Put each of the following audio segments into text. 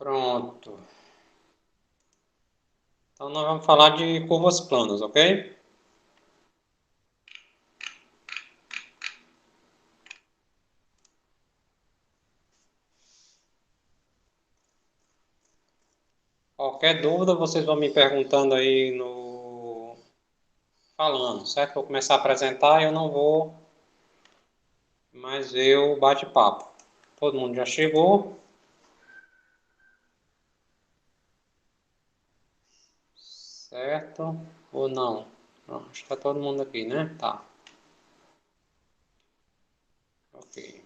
Pronto. Então, nós vamos falar de curvas planas, ok? Qualquer dúvida, vocês vão me perguntando aí no... Falando, certo? Vou começar a apresentar e eu não vou mais ver o bate-papo. Todo mundo já chegou, certo? Ou não? Não, acho que está todo mundo aqui, né? Tá, ok.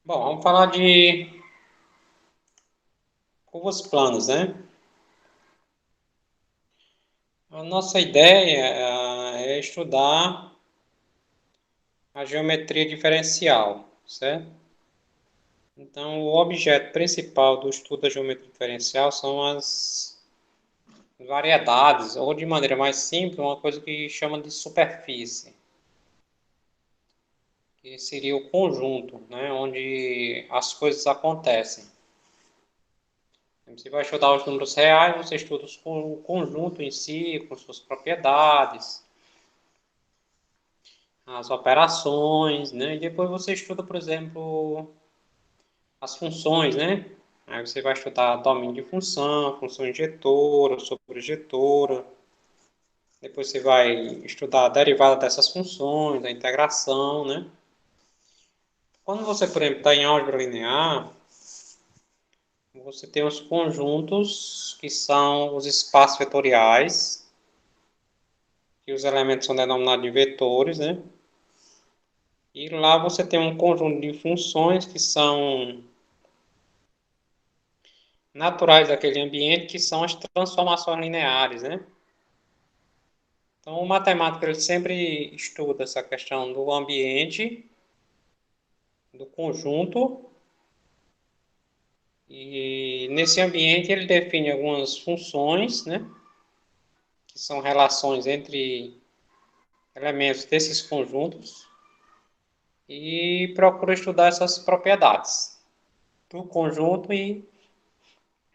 Bom, vamos falar de curvas planas, né? A nossa ideia é estudar a geometria diferencial, certo? Então, o objeto principal do estudo da geometria diferencial são as variedades, ou de maneira mais simples, uma coisa que chama de superfície, que seria o conjunto, né, onde as coisas acontecem. Você vai estudar os números reais, você estuda o conjunto em si, com suas propriedades, as operações, né, e depois você estuda, por exemplo, as funções, né? Aí você vai estudar domínio de função, função injetora, sobrejetora. Depois você vai estudar a derivada dessas funções, a integração, né? Quando você, por exemplo, está em álgebra linear, você tem os conjuntos, que são os espaços vetoriais, que os elementos são denominados de vetores, né? E lá você tem um conjunto de funções que são naturais daquele ambiente, que são as transformações lineares, né? Então, o matemático ele sempre estuda essa questão do ambiente, do conjunto, e nesse ambiente ele define algumas funções, né, que são relações entre elementos desses conjuntos, e procura estudar essas propriedades do conjunto e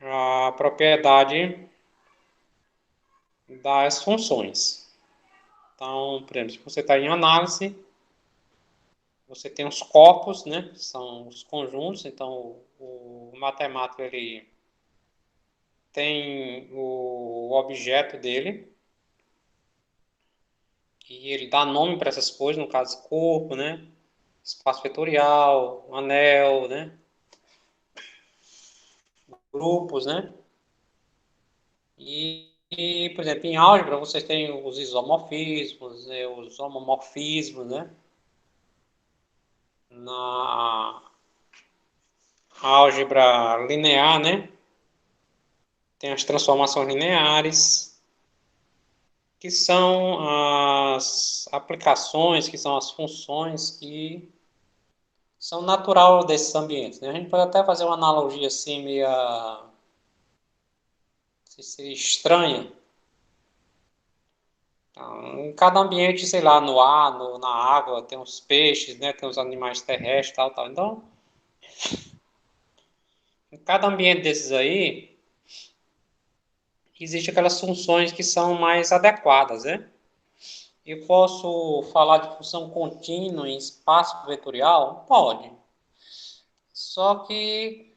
a propriedade das funções. Então, por exemplo, se você está em análise, você tem os corpos, né, que são os conjuntos. Então, o matemático ele tem o objeto dele e ele dá nome para essas coisas, no caso corpo, né? Espaço vetorial, anel, né? Grupos, né? Por exemplo, em álgebra vocês têm os isomorfismos, os homomorfismos, né? Na álgebra linear, né? Tem as transformações lineares, que são as aplicações, que são as funções que são natural desses ambientes, né? A gente pode até fazer uma analogia assim, meio se seria estranha. Então, em cada ambiente, sei lá, no ar, na água, tem os peixes, né? Tem os animais terrestres, tal, tal. Então, em cada ambiente desses aí, existem aquelas funções que são mais adequadas, né? Eu posso falar de função contínua em espaço vetorial? Pode. Só que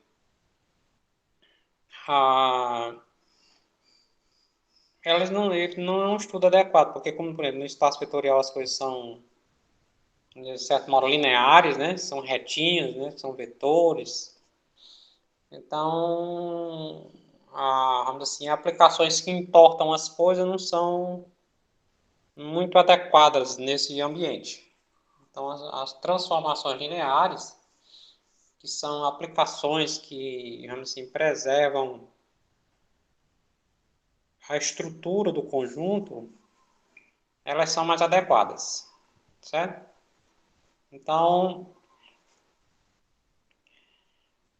ah, elas não é um estudo adequado, porque como, por exemplo, no espaço vetorial as coisas são, de certo modo, lineares, né? São retinhas, né? São vetores. Então, vamos dizer assim, aplicações que importam as coisas não são muito adequadas nesse ambiente. Então, as transformações lineares, que são aplicações que, vamos assim, preservam a estrutura do conjunto, elas são mais adequadas, certo? Então,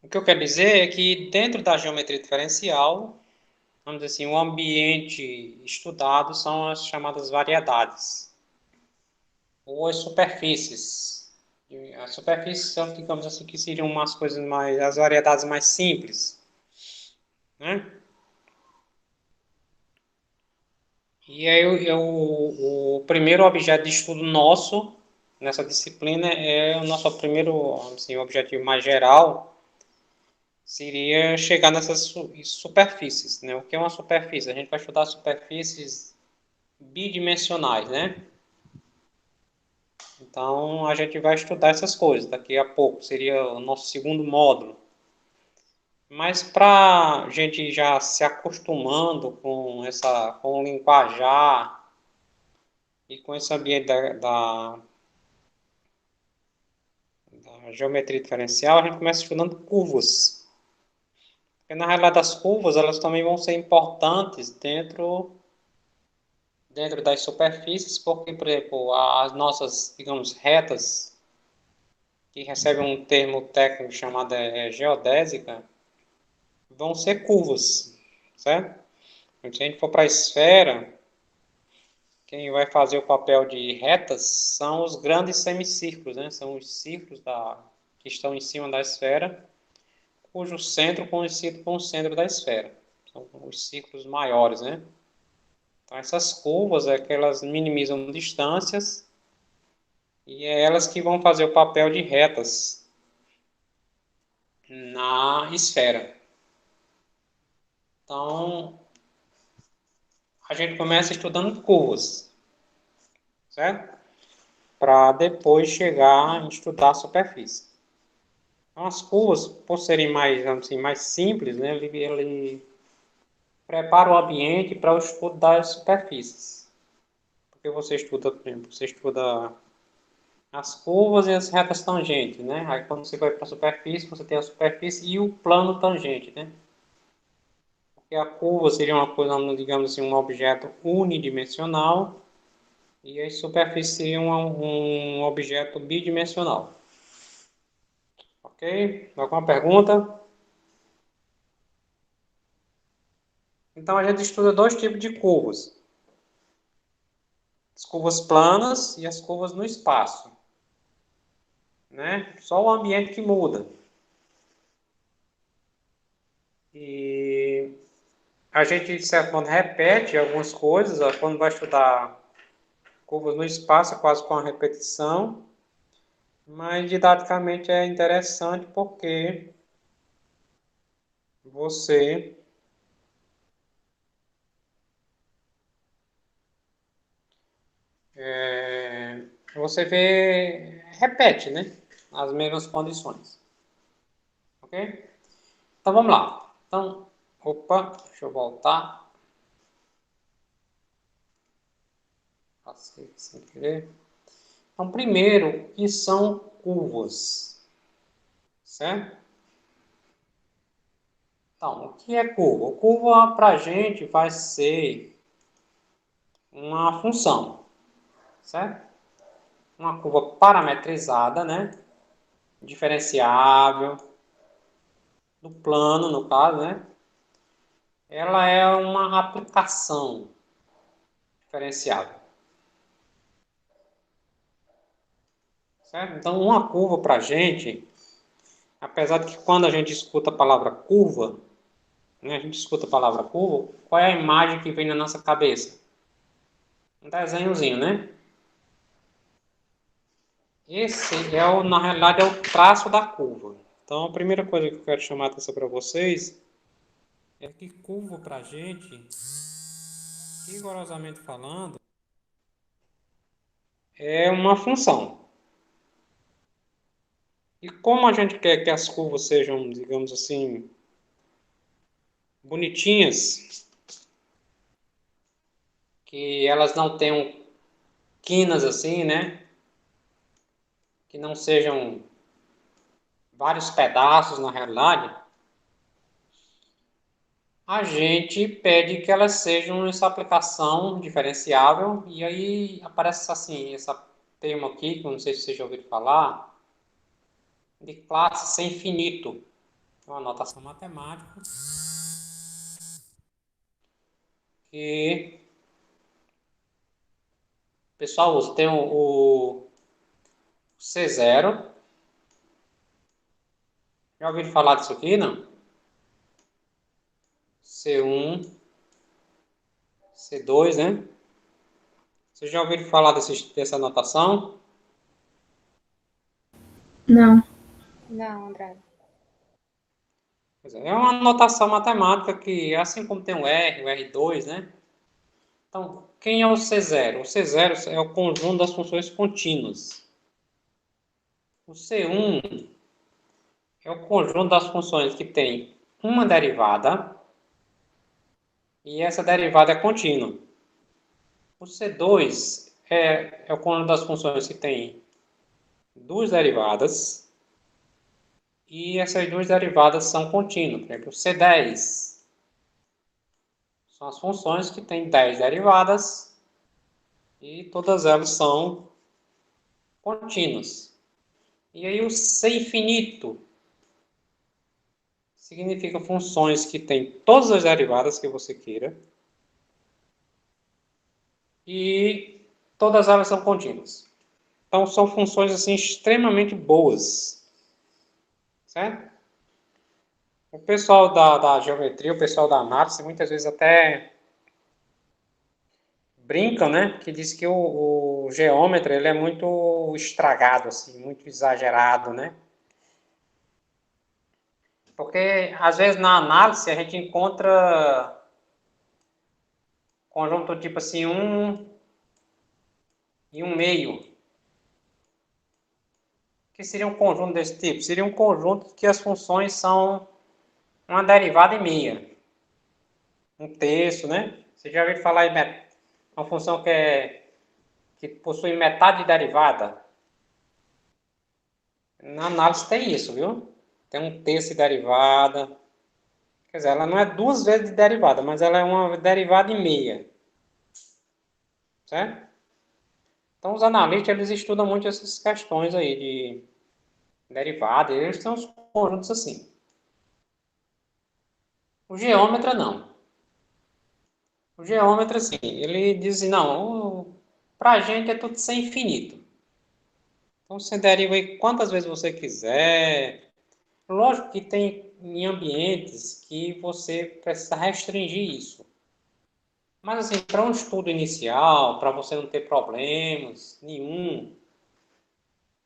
o que eu quero dizer é que dentro da geometria diferencial, vamos dizer assim, o ambiente estudado são as chamadas variedades, ou as superfícies. E as superfícies são, digamos assim, que seriam umas coisas mais, as variedades mais simples, né? E aí o primeiro objeto de estudo nosso nessa disciplina é o nosso primeiro, assim, objetivo mais geral seria chegar nessas superfícies, né? O que é uma superfície? A gente vai estudar superfícies bidimensionais, né? Então a gente vai estudar essas coisas daqui a pouco, seria o nosso segundo módulo. Mas para a gente já se acostumando com o linguajar e com esse ambiente da geometria diferencial, a gente começa estudando curvas. Porque na realidade as curvas elas também vão ser importantes dentro das superfícies, porque, por exemplo, as nossas, digamos, retas, que recebem um termo técnico chamado geodésica, vão ser curvas, certo? Então, se a gente for para a esfera, quem vai fazer o papel de retas são os grandes semicírculos, né? São os círculos que estão em cima da esfera, cujo centro coincide com o centro da esfera. São os círculos maiores, né? Então, essas curvas é que elas minimizam distâncias e é elas que vão fazer o papel de retas na esfera. Então, a gente começa estudando curvas, certo? Para depois chegar a estudar a superfície. Então, as curvas, por serem mais, vamos assim, mais simples, né, ele prepara o ambiente para o estudo das superfícies. Porque você estuda, por exemplo, você estuda as curvas e as retas tangentes, né? Aí quando você vai para a superfície, você tem a superfície e o plano tangente, né? Porque a curva seria uma coisa, digamos assim, um objeto unidimensional e a superfície seria um objeto bidimensional. Ok? Alguma pergunta? Então a gente estuda dois tipos de curvas. As curvas planas e as curvas no espaço. Né? Só o ambiente que muda. E a gente, de certo modo, repete algumas coisas. Quando vai estudar curvas no espaço, é quase com a repetição. Mas didaticamente é interessante porque você você vê, repete, né? As mesmas condições. Ok? Então vamos lá. Então, opa, deixa eu voltar. Passei aqui sem querer. Então, primeiro, o que são curvas? Certo? Então, o que é curva? Curva para a gente vai ser uma função, certo? Uma curva parametrizada, né? Diferenciável, do plano, no caso, né? Ela é uma aplicação diferenciável, certo? Então, uma curva para a gente, apesar de que quando a gente escuta a palavra curva, né, a gente escuta a palavra curva, qual é a imagem que vem na nossa cabeça? Um desenhozinho, né? Esse é na realidade, é o traço da curva. Então, a primeira coisa que eu quero chamar a atenção para vocês é que curva para a gente, rigorosamente falando, é uma função. E como a gente quer que as curvas sejam, digamos assim, bonitinhas, que elas não tenham quinas assim, né? Que não sejam vários pedaços na realidade, a gente pede que elas sejam essa aplicação diferenciável, e aí aparece assim, esse termo aqui, que eu não sei se vocês já ouviram falar, de classe sem finito. É uma notação matemática que o pessoal usa. Tem C0. Já ouviram falar disso aqui, não? C1, C2, né? Vocês já ouviram falar dessa notação? Não. Não, André. Pois é uma notação matemática que, assim como tem o R2, né? Então, quem é o C0? O C0 é o conjunto das funções contínuas. O C1 é o conjunto das funções que tem uma derivada e essa derivada é contínua. O C2 é o conjunto das funções que tem duas derivadas e essas duas derivadas são contínuas. Por exemplo, o C10 são as funções que têm 10 derivadas e todas elas são contínuas. E aí o C infinito significa funções que têm todas as derivadas que você queira e todas elas são contínuas. Então são funções assim extremamente boas, certo? O pessoal da geometria, o pessoal da análise, muitas vezes até brincam, né? Que diz que o geômetra ele é muito estragado, assim, muito exagerado, né? Porque às vezes na análise a gente encontra conjunto tipo assim, 1 e 1/2. O que seria um conjunto desse tipo? Seria um conjunto que as funções são uma derivada e meia. 1/3, né? Você já ouviu falar em uma função que possui metade de derivada? Na análise tem isso, viu? Tem 1/3 de derivada. Quer dizer, ela não é duas vezes de derivada, mas ela é uma derivada e meia. Certo? Então, os analistas, eles estudam muito essas questões aí de derivada, eles têm uns conjuntos assim. O geômetra, não. O geômetra, assim, ele diz assim, não, pra gente é tudo sem infinito. Então, você deriva aí quantas vezes você quiser. Lógico que tem em ambientes que você precisa restringir isso. Mas, assim, para um estudo inicial, para você não ter problemas nenhum,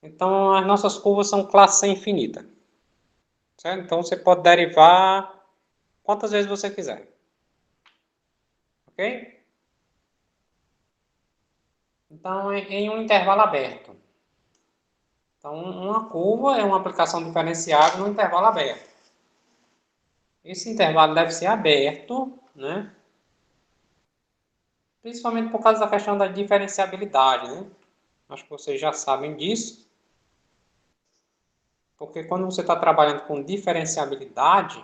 então as nossas curvas são classe infinita. Certo? Então, você pode derivar quantas vezes você quiser. Ok? Então, em um intervalo aberto. Então, uma curva é uma aplicação diferenciável no intervalo aberto. Esse intervalo deve ser aberto, né? Principalmente por causa da questão da diferenciabilidade, né? Acho que vocês já sabem disso. Porque quando você está trabalhando com diferenciabilidade,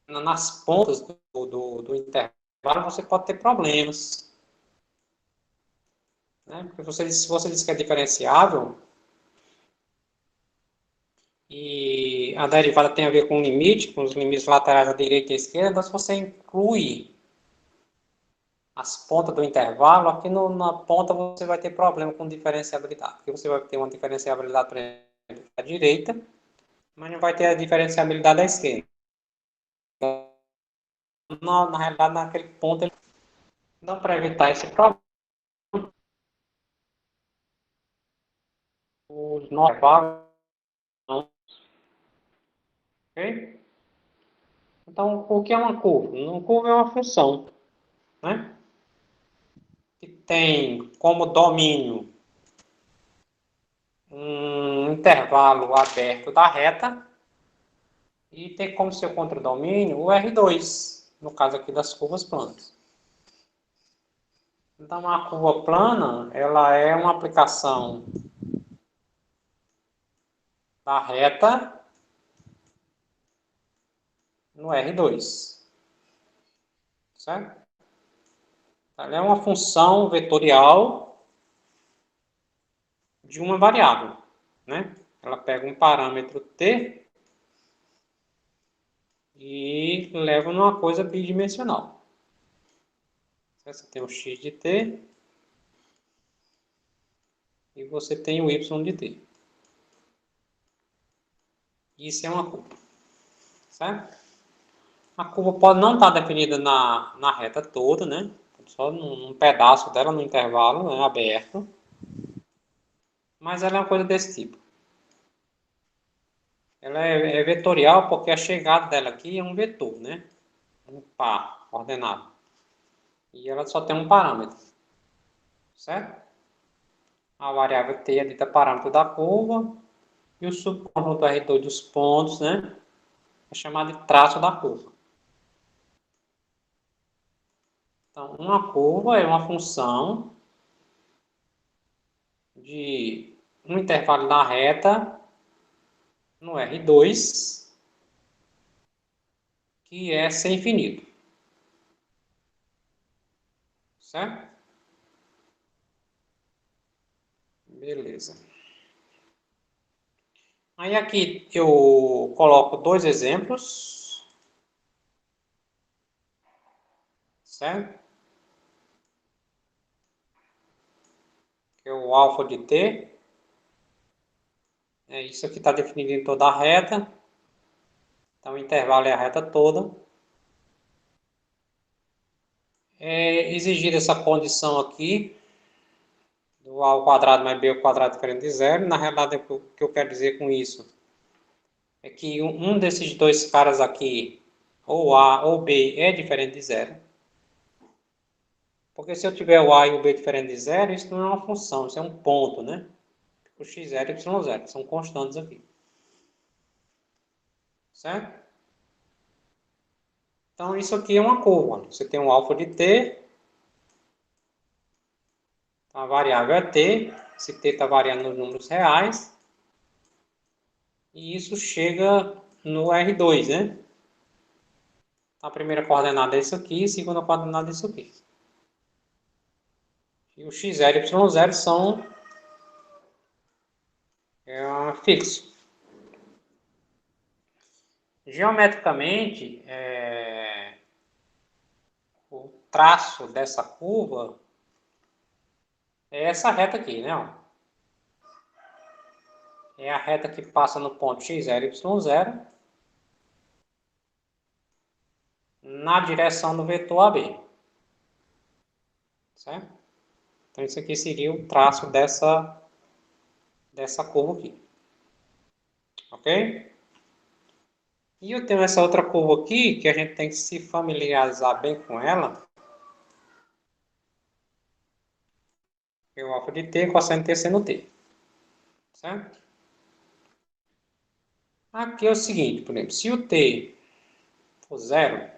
nas pontas do intervalo você pode ter problemas. Né? Porque se você diz que é diferenciável, e a derivada tem a ver com o limite, com os limites laterais à direita e à esquerda, então se você inclui as pontas do intervalo, aqui na ponta você vai ter problema com diferenciabilidade, porque você vai ter uma diferenciabilidade, por exemplo, à direita, mas não vai ter a diferenciabilidade à esquerda. Na realidade, naquele ponto, dá para evitar esse problema. Os intervalos, ok? Então, o que é uma curva? Uma curva é uma função, né? Que tem como domínio um intervalo aberto da reta e tem como seu contradomínio o R2, no caso aqui das curvas planas. Então, uma curva plana, ela é uma aplicação da reta no R2, certo? Ela é uma função vetorial de uma variável, né? Ela pega um parâmetro t e leva numa coisa bidimensional. Você tem um x de t e você tem o y de t. Isso é uma curva, certo? A curva pode não estar definida na reta toda, né? Só num pedaço dela, no intervalo, né, aberto. Mas ela é uma coisa desse tipo. Ela é vetorial porque a chegada dela aqui é um vetor, né? Um par ordenado. E ela só tem um parâmetro, certo? A variável t é dita parâmetro da curva e o subconjunto R2 dos pontos, né? É chamado de traço da curva. Então, uma curva é uma função de um intervalo da reta no R2 que é sem infinito, certo? Beleza. Aí aqui eu coloco dois exemplos, certo? Que é o alfa de t. Isso aqui está definido em toda a reta. Então o intervalo é a reta toda. É exigida essa condição aqui, do a ao quadrado mais b ao quadrado diferente de zero. Na realidade, o que eu quero dizer com isso é que um desses dois caras aqui, ou a ou b, é diferente de zero. Porque se eu tiver o a e o b diferente de zero, isso não é uma função, isso é um ponto, né? O x0 e o y0, são constantes aqui. Certo? Então, isso aqui é uma curva. Você tem um alfa de t, a variável é t, esse t está variando nos números reais, e isso chega no R2, né? A primeira coordenada é isso aqui, a segunda coordenada é isso aqui. E o x0 e o y0 são fixos. Geometricamente, o traço dessa curva é essa reta aqui, né? Ó. É a reta que passa no ponto x0 e y0 na direção do vetor AB. Certo? Então, isso aqui seria o traço dessa curva aqui. Ok? E eu tenho essa outra curva aqui, que a gente tem que se familiarizar bem com ela. É o alfa de t, cosseno t seno t. Certo? Aqui é o seguinte, por exemplo, se o t for zero,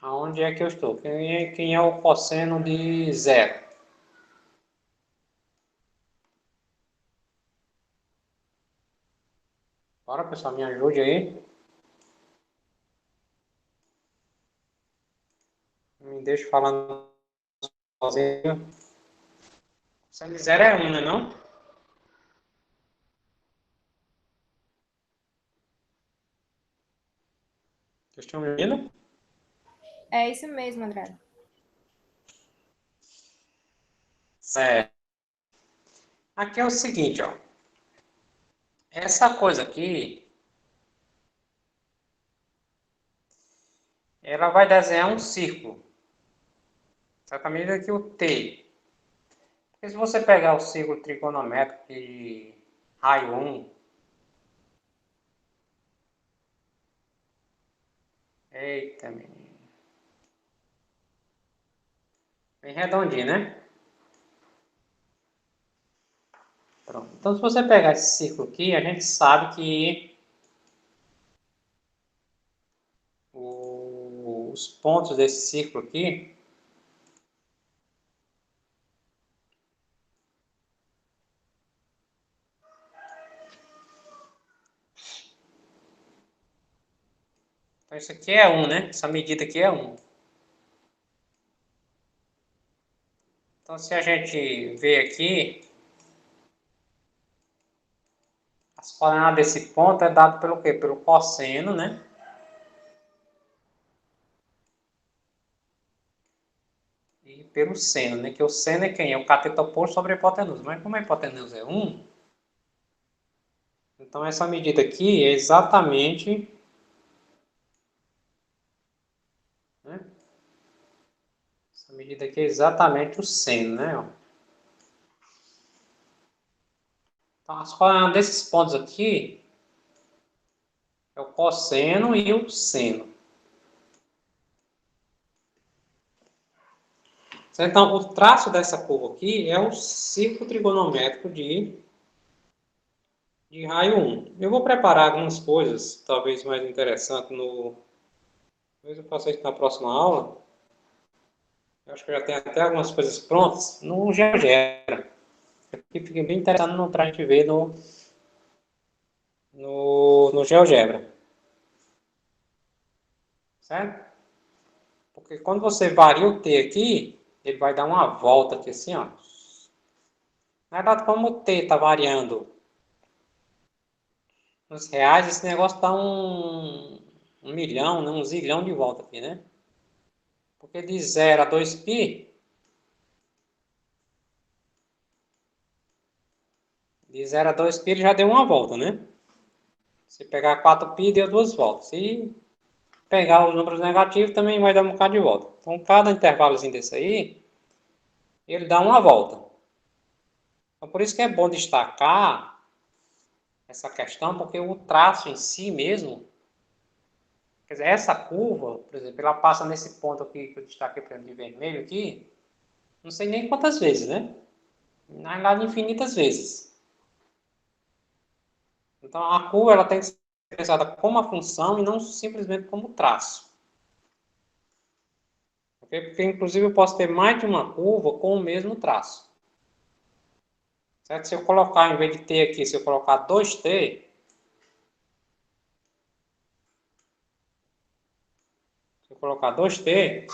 aonde é que eu estou? Quem é o cosseno de zero? Bora, pessoal, me ajude aí. Não me deixe falando sozinho. Cosseno de zero é 1, né, não? Vocês estão me ouvindo? É isso mesmo, André. Certo. Aqui é o seguinte, ó. Essa coisa aqui, ela vai desenhar um círculo. Exatamente aqui o T. Porque se você pegar o círculo trigonométrico de raio 1, eita, menino. Bem redondinho, né? Pronto. Então, se você pegar esse círculo aqui, a gente sabe que os pontos desse círculo aqui então isso aqui é 1, né? Essa medida aqui é 1. Então, se a gente ver aqui, as coordenadas desse ponto é dado pelo quê? Pelo cosseno, né? e pelo seno, né? Que o seno é quem? É o cateto oposto sobre a hipotenusa. Mas como a hipotenusa é 1, então essa medida aqui é exatamente, né? Essa medida aqui é exatamente o seno, né? Ó. Então, as coordenadas desses pontos aqui é o cosseno e o seno. Então, o traço dessa curva aqui é o círculo trigonométrico de raio 1. Eu vou preparar algumas coisas, talvez mais interessantes, talvez eu faça isso na próxima aula. Eu acho que eu já tenho até algumas coisas prontas no GeoGebra. Que fica bem interessante para a gente ver no GeoGebra. Certo? Porque quando você varia o T aqui, ele vai dar uma volta aqui assim, ó. Na verdade, como o T está variando nos reais, esse negócio dá um milhão, né? Um zilhão de volta aqui, né? Porque de 0 a 2π, de 0 a 2π ele já deu uma volta, né? Se pegar 4π, deu duas voltas. Se pegar os números negativos, também vai dar um bocado de volta. Então, cada intervalozinho desse aí, ele dá uma volta. Então, por isso que é bom destacar essa questão, porque o traço em si mesmo, quer dizer, essa curva, por exemplo, ela passa nesse ponto aqui que eu destaquei para de vermelho aqui, não sei nem quantas vezes, né? Na verdade, infinitas vezes. Então, a curva ela tem que ser pensada como a função e não simplesmente como traço. Okay? Porque, inclusive, eu posso ter mais de uma curva com o mesmo traço. Certo? Se eu colocar, em vez de T aqui, se eu colocar 2T, se eu colocar 2T,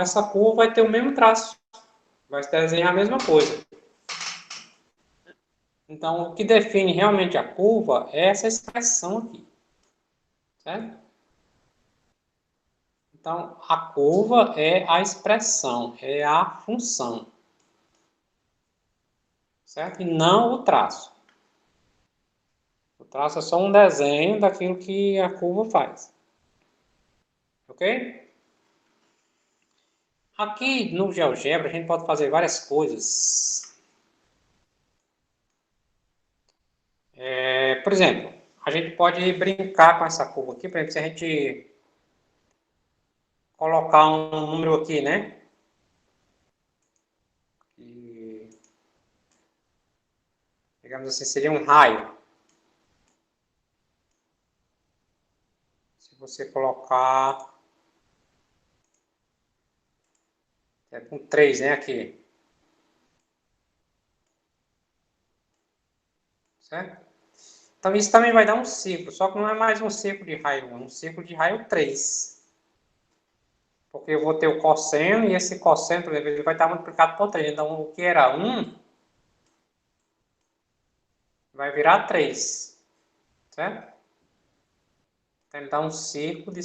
essa curva vai ter o mesmo traço. Vai desenhar a mesma coisa. Então, o que define realmente a curva é essa expressão aqui. Certo? Então, a curva é a expressão, é a função. Certo? E não o traço. O traço é só um desenho daquilo que a curva faz. Ok? Aqui no GeoGebra a gente pode fazer várias coisas. Por exemplo, a gente pode brincar com essa curva aqui. Por exemplo, se a gente colocar um número aqui, né? E, digamos assim, seria um raio. Se você colocar com 3, né, aqui. Certo? Então isso também vai dar um círculo, só que não é mais um círculo de raio 1, é um círculo de raio 3. Porque eu vou ter o cosseno e esse cosseno, ele vai estar multiplicado por 3. Então o que era 1 vai virar 3. Certo? Então ele dá um círculo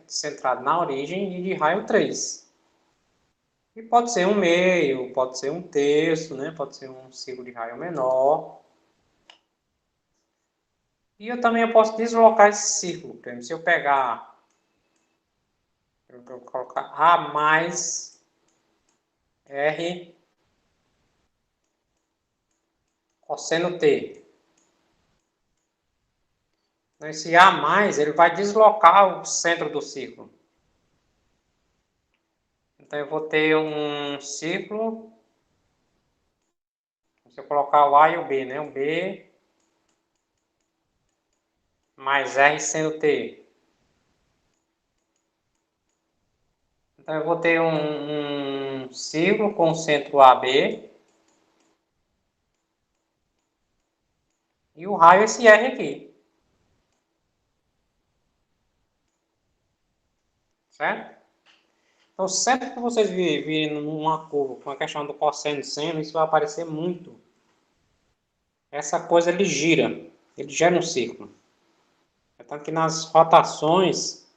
centrado na origem e de raio 3. E pode ser um meio, pode ser um terço, né? Pode ser um círculo de raio menor. E eu também posso deslocar esse círculo. Por exemplo, se eu pegar, eu vou colocar A mais R cosseno T. Então, esse A mais, ele vai deslocar o centro do círculo. Então, eu vou ter um círculo. Se eu colocar o A e o B, né? O B mais R seno T. Então, eu vou ter um círculo com o centro AB. E o raio é esse R aqui. Certo? Então, sempre que vocês virem numa curva com a questão do cosseno e seno, isso vai aparecer muito. Essa coisa ele gira. Ele gera um círculo. Tanto que nas rotações,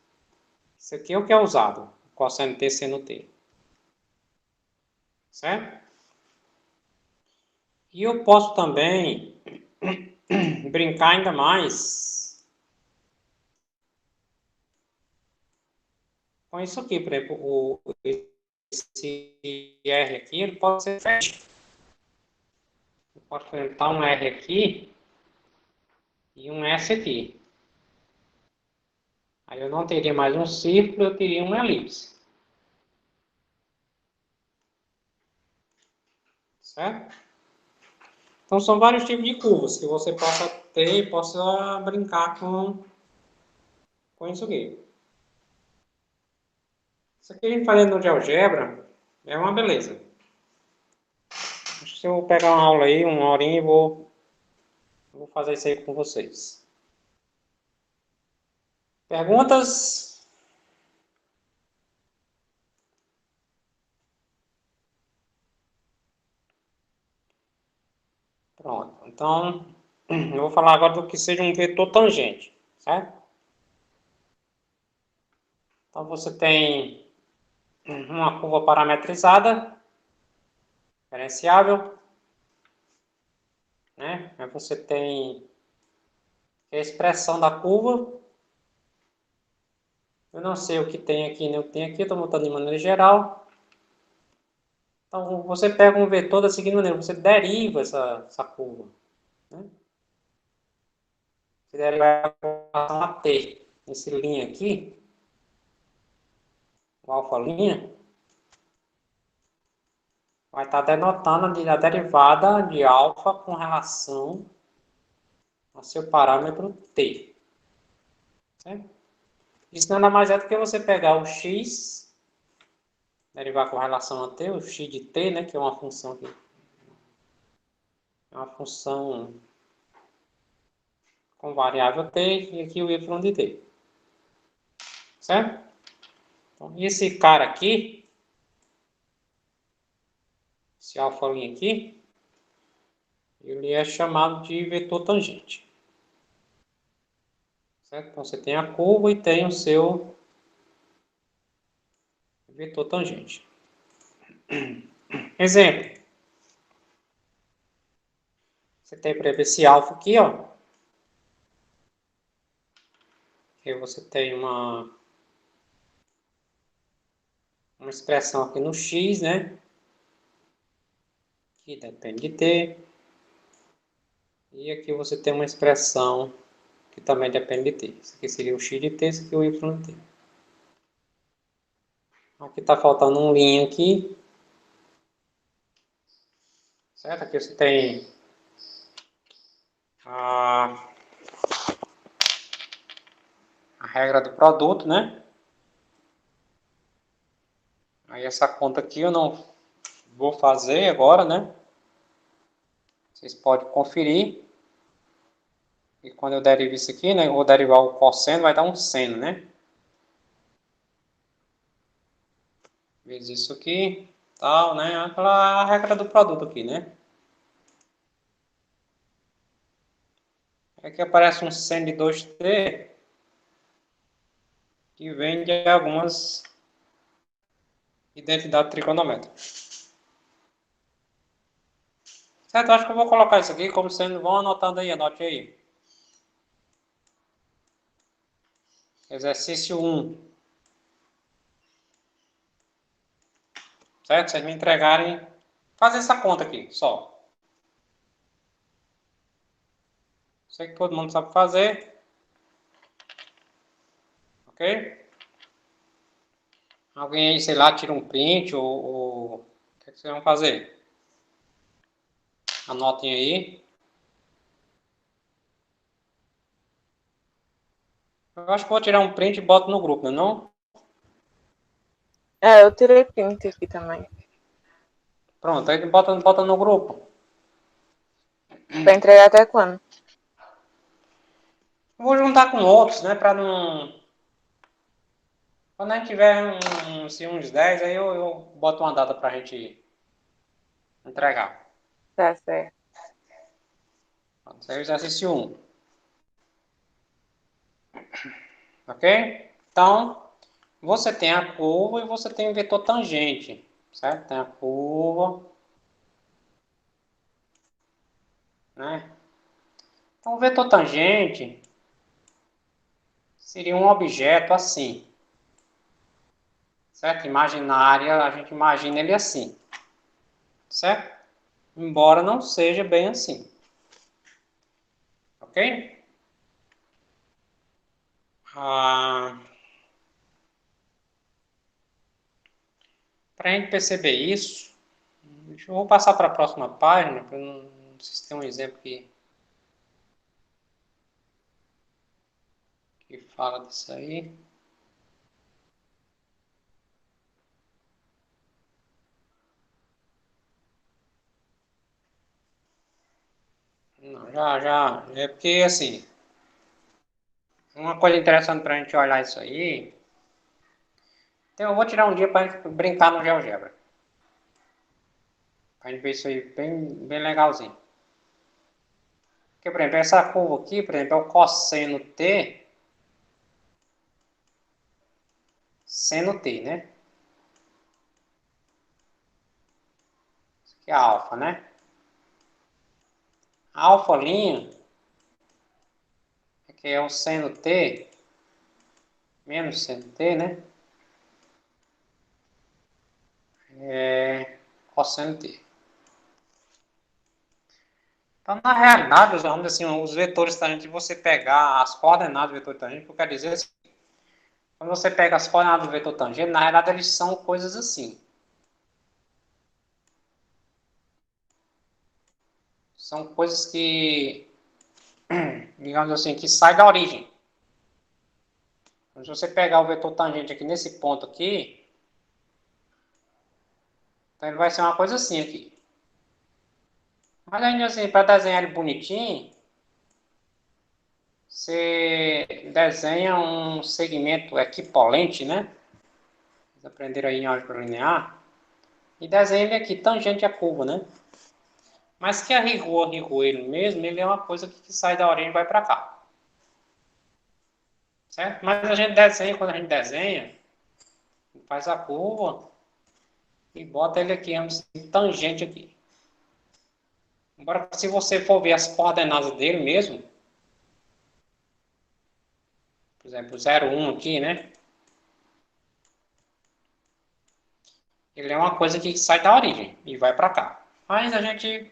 isso aqui é o que é usado. cosseno T seno T. Certo? E eu posso também brincar ainda mais com isso aqui. Por exemplo, esse R aqui, ele pode ser fechado. Eu posso botar um R aqui e um S aqui. Aí eu não teria mais um círculo, eu teria uma elipse. Certo? Então são vários tipos de curvas que você possa ter e possa brincar com isso aqui. Isso aqui a gente fazendo de algebra é uma beleza. Acho que se eu pegar uma aula aí, uma horinha, e vou fazer isso aí com vocês. Perguntas? Pronto. Então, eu vou falar agora do que seja um vetor tangente, certo? Então, você tem uma curva parametrizada, diferenciável, né? Aí você tem a expressão da curva. Eu não sei o que tem aqui, nem o que tem aqui, estou montando de maneira geral. Então, você pega um vetor da seguinte maneira, você deriva essa curva, né? Você deriva a t, esse linha aqui, o alfa linha, vai estar denotando a derivada de alfa com relação ao seu parâmetro t. Certo? Isso nada mais é do que você pegar o x, derivar com relação a t, o x de t, né, que é uma função aqui. É uma função com variável t e aqui o y de t. Certo? Então, esse cara aqui, esse alfa aqui, ele é chamado de vetor tangente. Certo? Então, você tem a curva e tem o seu vetor tangente. Exemplo. Você tem para esse alfa aqui, ó. Que você tem uma expressão aqui no x, né? Que depende de t. E aqui você tem uma expressão que também depende de t. Isso aqui seria o x de t, isso aqui é o y de t. Aqui está faltando um linha aqui. Certo? Aqui você tem a regra do produto, né? Aí essa conta aqui eu não vou fazer agora, né? Vocês podem conferir. E quando eu derivo isso aqui, né? Eu vou derivar o cosseno, vai dar um seno, né? Vezes isso aqui, tal, né? Aquela regra do produto aqui, né? Aqui aparece um seno de 2t que vem de algumas identidades trigonométricas. Certo? Acho que eu vou colocar isso aqui como sendo, vão anotando aí, anote aí. Exercício 1. Certo? Vocês me entregarem, fazer essa conta aqui, só. Sei que todo mundo sabe fazer. Ok? Alguém aí, sei lá, tira um print ou... O que vocês vão fazer? Anotem aí. Eu acho que vou tirar um print e boto no grupo, não? É, eu tirei print aqui também. Pronto, aí bota no grupo. Pra entregar até quando? Eu vou juntar com outros, né? Pra não... Quando a gente tiver uns 10, aí eu boto uma data pra gente entregar. Tá certo. Isso aí eu já assisti um. Ok? Então, você tem a curva e você tem o vetor tangente, certo? Tem a curva, né? Então, o vetor tangente seria um objeto assim, certo? Imaginária, a gente imagina ele assim, certo? Embora não seja bem assim, ok? Para a gente perceber isso, eu vou passar para a próxima página, para não sei se tem um exemplo que fala disso aí. Não, já. É porque, assim, uma coisa interessante para a gente olhar isso aí. Então, eu vou tirar um dia para a gente brincar no GeoGebra. Para a gente ver isso aí bem legalzinho. Porque, por exemplo, essa curva aqui, por exemplo, é o cosseno T seno T, né? Isso aqui é alfa, né? A alfa linha, que é o seno T, menos seno T, né? É cosseno T. Então, na realidade, vamos assim, os vetores tangentes, você pegar as coordenadas do vetor tangente, eu quero dizer assim, quando você pega as coordenadas do vetor tangente, na realidade eles são coisas assim. São coisas que, digamos assim, que saem da origem. Então, se você pegar o vetor tangente aqui nesse ponto aqui, então ele vai ser uma coisa assim aqui. Mas ainda assim, para desenhar ele bonitinho, você desenha um segmento equipolente, né? Vocês aprenderam aí em álgebra linear. E desenha ele aqui, tangente à curva, né? Mas que a rigor ele mesmo, ele é uma coisa que sai da origem e vai para cá. Certo? Mas a gente desenha, quando a gente desenha, faz a curva e bota ele aqui, tangente aqui. Agora, se você for ver as coordenadas dele mesmo, por exemplo, 0,1 aqui, né? Ele é uma coisa que sai da origem e vai para cá. Mas a gente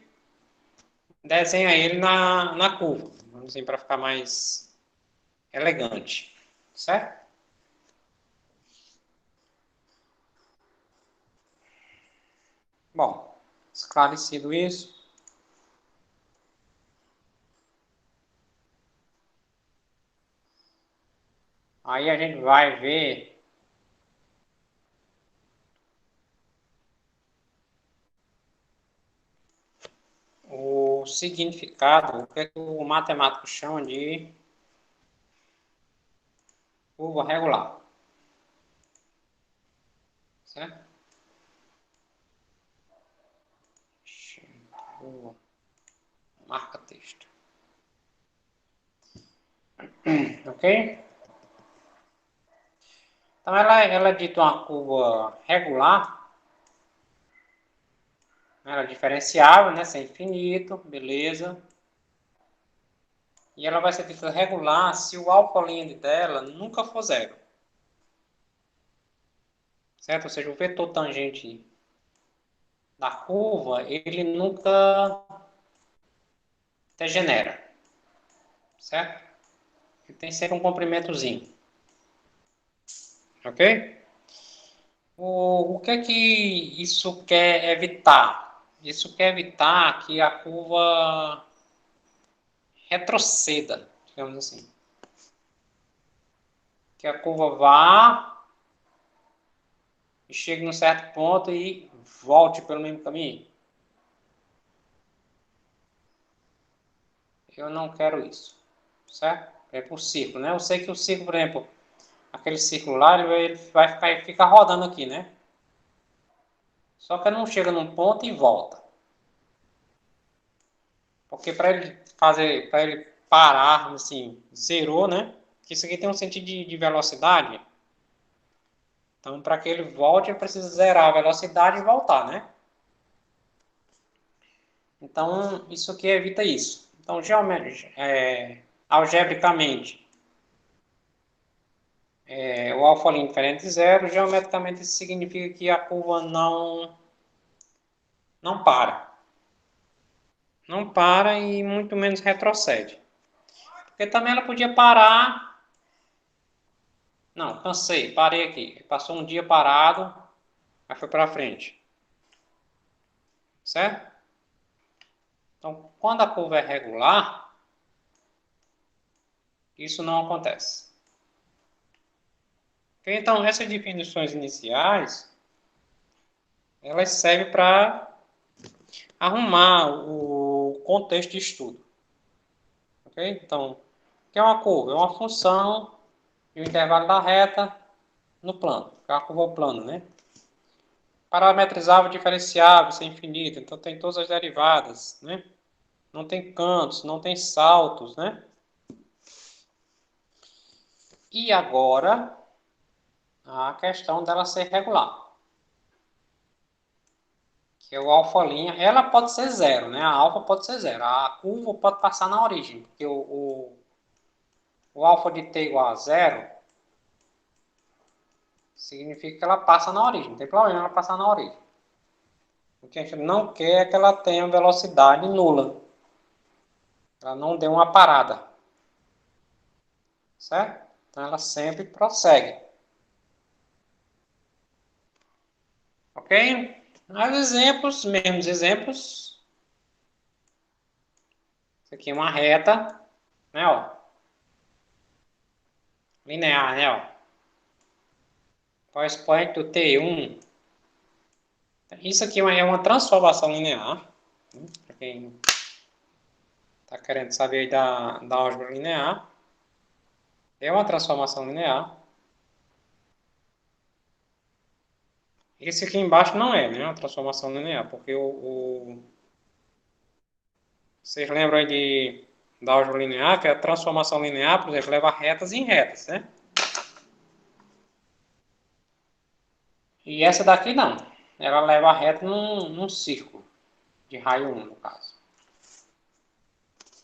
desenha ele na curva, vamos dizer, para ficar mais elegante, certo? Bom, esclarecido isso, aí a gente vai ver o significado, o que, é que o matemático chama de curva regular, certo? Marca texto. Ok? Então, ela é dita uma curva regular, ela é diferenciável, né? Sem infinito, beleza. E ela vai ser dita regular se o alfa' dela nunca for zero. Certo? Ou seja, o vetor tangente da curva, ele nunca degenera. Certo? Ele tem sempre um comprimentozinho. Ok? O que é que isso quer evitar? Isso quer evitar que a curva retroceda, digamos assim. Que a curva vá e chegue num certo ponto e volte pelo mesmo caminho. Eu não quero isso, certo? É por círculo, né? Eu sei que o círculo, por exemplo, aquele círculo lá, ele vai ficar rodando aqui, né? Só que não chega num ponto e volta. Porque para ele parar, assim, zerou, né? Porque isso aqui tem um sentido de velocidade. Então, para que ele volte, ele precisa zerar a velocidade e voltar, né? Então, isso aqui evita isso. Então, algebricamente, o alfa' diferente de zero, geometricamente isso significa que a curva não para. Não para e muito menos retrocede. Porque também ela podia parar. Não, cansei, parei aqui. Passou um dia parado, aí foi para frente. Certo? Então, quando a curva é regular, isso não acontece. Então, essas definições iniciais, elas servem para arrumar o contexto de estudo. Ok? Então, o que é uma curva? É uma função e o intervalo da reta no plano. É uma curva plano, né? Parametrizável, diferenciável, isso é infinito. Então, tem todas as derivadas, né? Não tem cantos, não tem saltos, né? E agora, a questão dela ser regular. Que é o alfa', ela pode ser zero, né? A alfa pode ser zero. A curva pode passar na origem, porque o alfa de t igual a zero significa que ela passa na origem. Não tem problema ela passar na origem. O que a gente não quer é que ela tenha velocidade nula. Ela não dê uma parada. Certo? Então ela sempre prossegue. Ok? Os exemplos, mesmos exemplos. Isso aqui é uma reta, né? Ó. Linear, né? Ó. Pós-point do T1. Isso aqui é uma transformação linear. Né? Para quem está querendo saber aí da álgebra linear. É uma transformação linear. Esse aqui embaixo não é, né? Uma transformação linear, porque vocês lembram aí da álgebra linear, que a transformação linear, por exemplo, leva retas em retas, né? E essa daqui não. Ela leva a reta num círculo, de raio 1, no caso.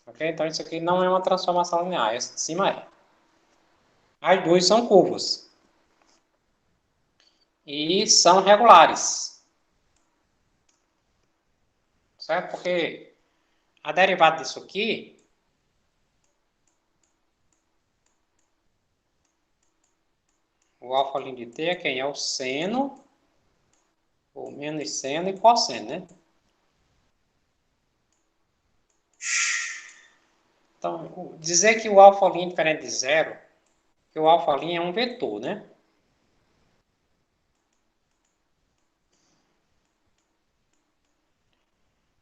Ok? Então isso aqui não é uma transformação linear, essa de cima é. As duas são curvas. E são regulares. Certo? Porque a derivada disso aqui o alfa' de t é quem? É o seno, ou menos seno e cosseno, né? Então, dizer que o alfa' é diferente de zero, que o alfa' é um vetor, né?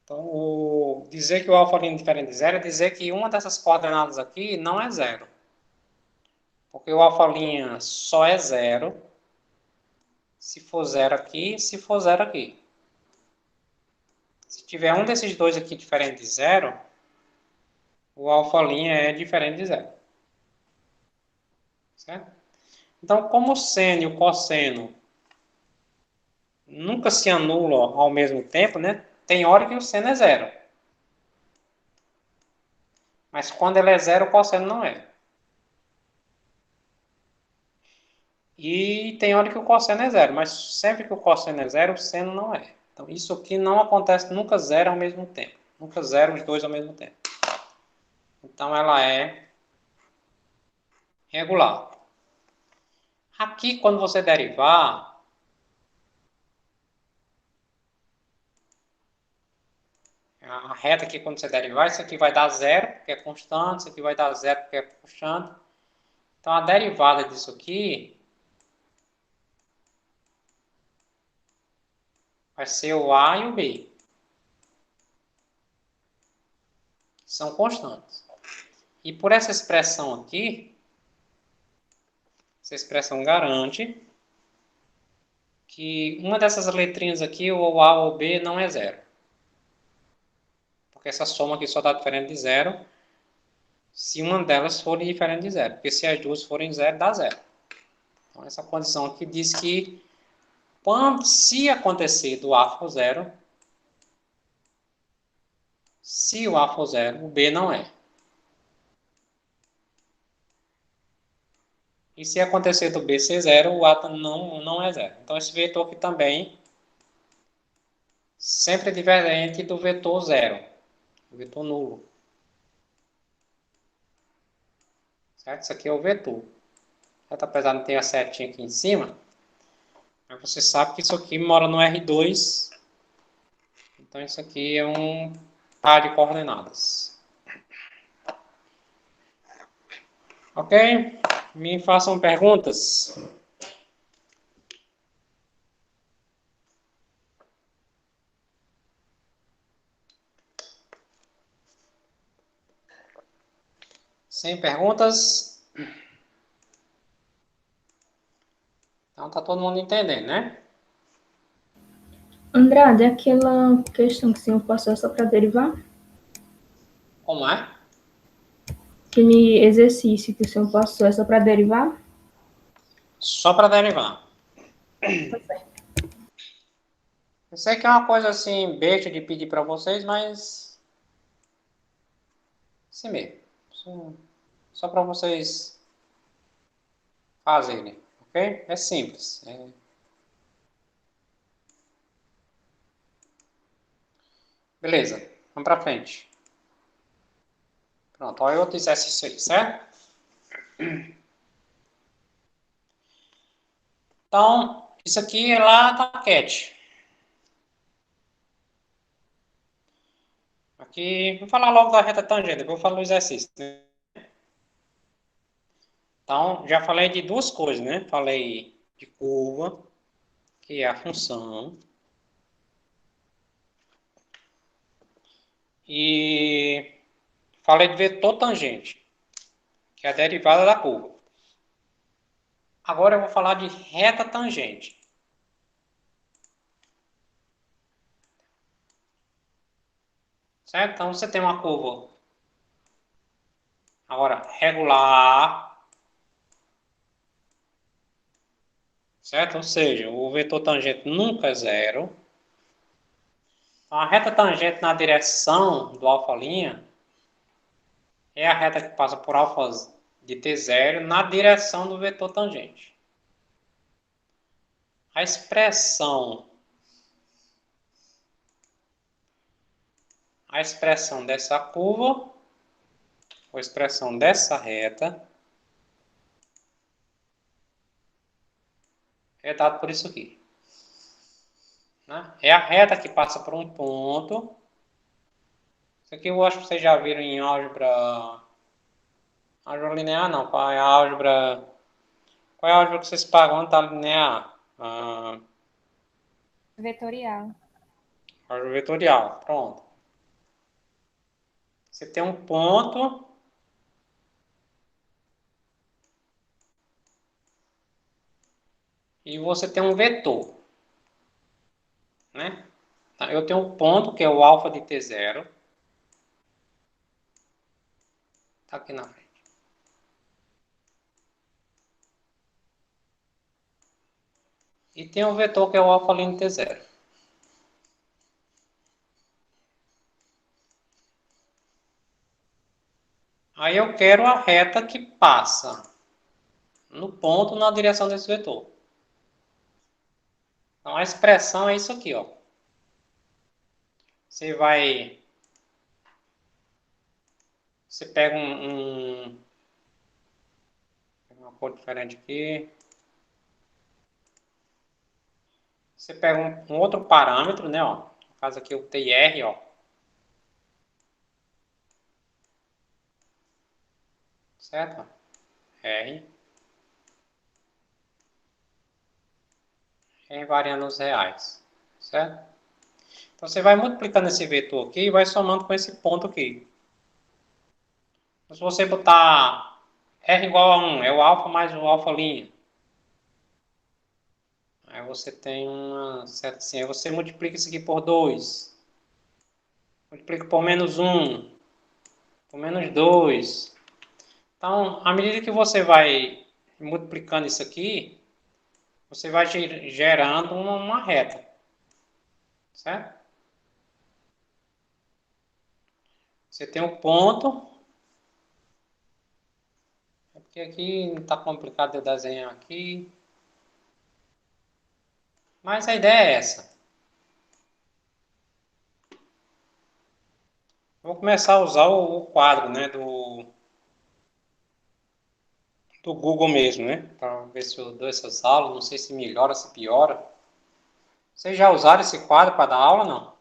Então, dizer que o alfa' é diferente de zero é dizer que uma dessas coordenadas aqui não é zero. Porque o alfa' só é zero se for zero aqui, se for zero aqui. Se tiver um desses dois aqui diferente de zero, o alfa' é diferente de zero. Certo? Então, como o seno e o cosseno nunca se anulam ao mesmo tempo, né? Tem hora que o seno é zero. Mas quando ele é zero, o cosseno não é. E tem hora que o cosseno é zero, mas sempre que o cosseno é zero, o seno não é. Então, isso aqui não acontece nunca zero ao mesmo tempo. Nunca zero os dois ao mesmo tempo. Então, ela é regular. Aqui, quando você derivar, a reta aqui, quando você derivar, isso aqui vai dar zero, porque é constante, isso aqui vai dar zero, porque é constante. Então, a derivada disso aqui vai ser o A e o B. São constantes. E por essa expressão aqui, essa expressão garante que uma dessas letrinhas aqui, ou A ou B, não é zero. Porque essa soma aqui só dá diferente de zero se uma delas for diferente de zero. Porque se as duas forem zero, dá zero. Então, essa condição aqui diz que quando, se acontecer do A for zero, se o A for zero, o B não é. E se acontecer do B ser zero, o A não é zero. Então, esse vetor aqui também sempre é diferente do vetor zero, o vetor nulo. Certo? Isso aqui é o vetor. Certo? Apesar de não ter a setinha aqui em cima, mas você sabe que isso aqui mora no R2. Então, isso aqui é um par de coordenadas. Ok? Me façam perguntas. Sem perguntas? Então, tá todo mundo entendendo, né? Andrade, aquela questão que o senhor passou é só para derivar? Como é? Aquele exercício que o senhor passou é só para derivar? Só para derivar. Tá certo. Eu sei que é uma coisa assim, besta de pedir para vocês, mas... assim mesmo. Só para vocês fazerem, ok? É simples. Beleza, vamos para frente. Pronto, olha outro exercício aí, certo? Então, isso aqui é lá da Cat. Aqui, vou falar logo da reta tangente, depois eu falo do exercício, né? Então, já falei de duas coisas, né? Falei de curva, que é a função. E falei de vetor tangente, que é a derivada da curva. Agora eu vou falar de reta tangente. Certo? Então, você tem uma curva agora regular, certo? Ou seja, o vetor tangente nunca é zero. A reta tangente na direção do alfa' é a reta que passa por alfa de t0 na direção do vetor tangente. A expressão dessa curva, ou a expressão dessa reta, é dada por isso aqui. Né? É a reta que passa por um ponto. Isso aqui eu acho que vocês já viram em álgebra. Álgebra linear não, qual é a álgebra? Qual é a álgebra que vocês pagam onde está linear? Vetorial. Álgebra vetorial, pronto. Você tem um ponto e você tem um vetor. Né? Eu tenho um ponto que é o alfa de t0. Está aqui na frente. E tem um vetor que é o alfa' t0. Aí eu quero a reta que passa no ponto na direção desse vetor. Então a expressão é isso aqui, ó. Você pega uma cor diferente aqui. Você pega um outro parâmetro, né, ó. No caso aqui o TR, ó. Certo? R. R variando os reais. Certo? Então você vai multiplicando esse vetor aqui e vai somando com esse ponto aqui. Então, se você botar R igual a 1, é o alfa mais o alfa'. Aí você tem uma certa assim, aí você multiplica isso aqui por 2. Multiplica por menos 1, por menos 2. Então, à medida que você vai multiplicando isso aqui, você vai gerando uma reta, certo? Você tem um ponto, é porque aqui não está complicado de desenhar aqui, mas a ideia é essa. Vou começar a usar o quadro, né, do Google mesmo, né, para ver se eu dou essas aulas, não sei se melhora, se piora. Vocês já usaram esse quadro para dar aula, não?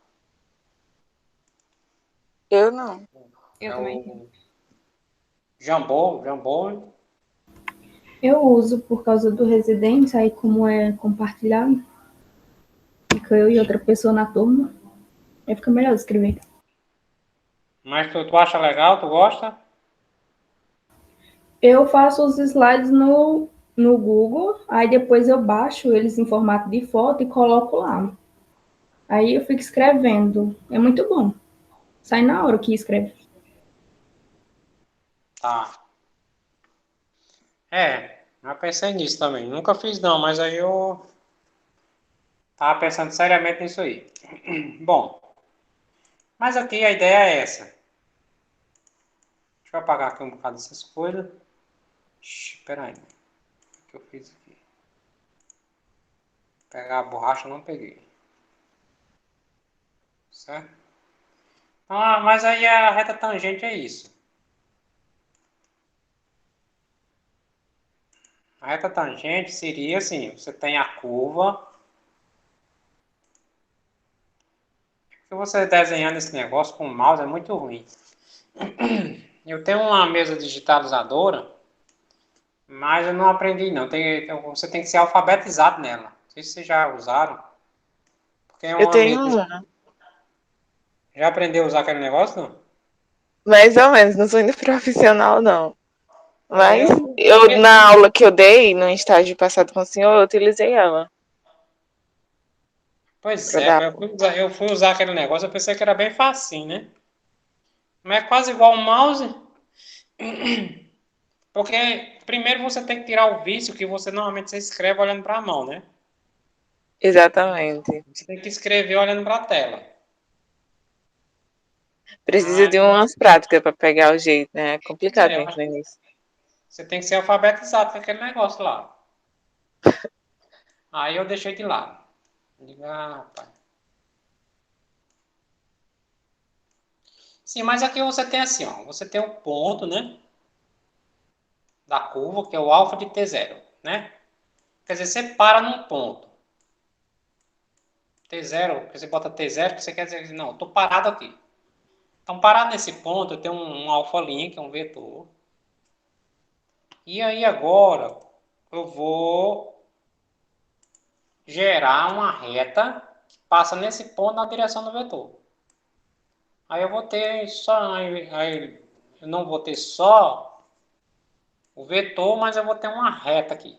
Eu não. Eu É também. o Jamboard. Eu uso por causa do Residência, aí como é compartilhado, fica eu e outra pessoa na turma, aí fica melhor escrever. Mas tu acha legal, tu gosta? Eu faço os slides no Google, aí depois eu baixo eles em formato de foto e coloco lá. Aí eu fico escrevendo. É muito bom. Sai na hora que escreve. Tá. Eu pensei nisso também. Nunca fiz não, mas aí eu tava pensando seriamente nisso aí. Bom, mas aqui a ideia é essa. Deixa eu apagar aqui um bocado dessas coisas. Espera aí. O que eu fiz aqui? Pegar a borracha, não peguei. Certo? Ah, mas aí a reta tangente é isso. A reta tangente seria assim, você tem a curva. Se você desenhando esse negócio com o mouse é muito ruim. Eu tenho uma mesa digitalizadora, mas eu não aprendi não. Você tem que ser alfabetizado nela. Não sei se vocês já usaram. Porque é Eu uma tenho mesa. uma. Já aprendeu a usar aquele negócio, não? Mais ou menos, não sou ainda profissional, não. É, Mas eu, na aula que eu dei, no estágio passado com o senhor, eu utilizei ela Pois para é, dar. eu fui usar aquele negócio, eu pensei que era bem facinho, né? Mas é quase igual o mouse. Porque primeiro você tem que tirar o vício que você normalmente você escreve olhando para a mão, né? Exatamente. Você tem que escrever olhando para a tela. Precisa Ah, de umas práticas para pegar o jeito, né? É pois complicado é, eu mesmo acho no que início. você tem que ser alfabetizado com aquele negócio lá. Aí eu deixei de lado. Digo, rapaz. Sim, mas aqui você tem assim, ó. Você tem o ponto, né? Da curva, que é o alfa de T0, né? Quer dizer, você para num ponto. T0, que você bota T0, que você quer dizer, não, eu tô parado aqui. Então, parado nesse ponto, eu tenho um alfa linha, que é um vetor. E aí agora, eu vou gerar uma reta que passa nesse ponto na direção do vetor. Aí eu vou ter só, aí eu não vou ter só o vetor, mas eu vou ter uma reta aqui,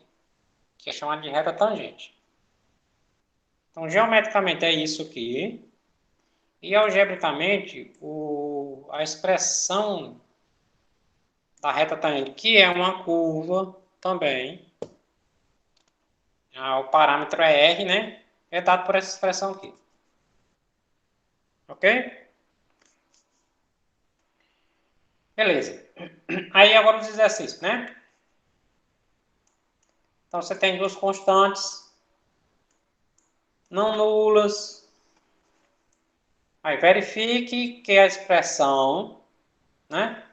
que é chamada de reta tangente. Então, geometricamente é isso aqui. E algebricamente, a expressão da reta tangente, que é uma curva também, o parâmetro é R, né? É dado por essa expressão aqui. Ok? Beleza. Aí agora os exercícios, né? Então você tem duas constantes não nulas. Aí verifique que a expressão, né,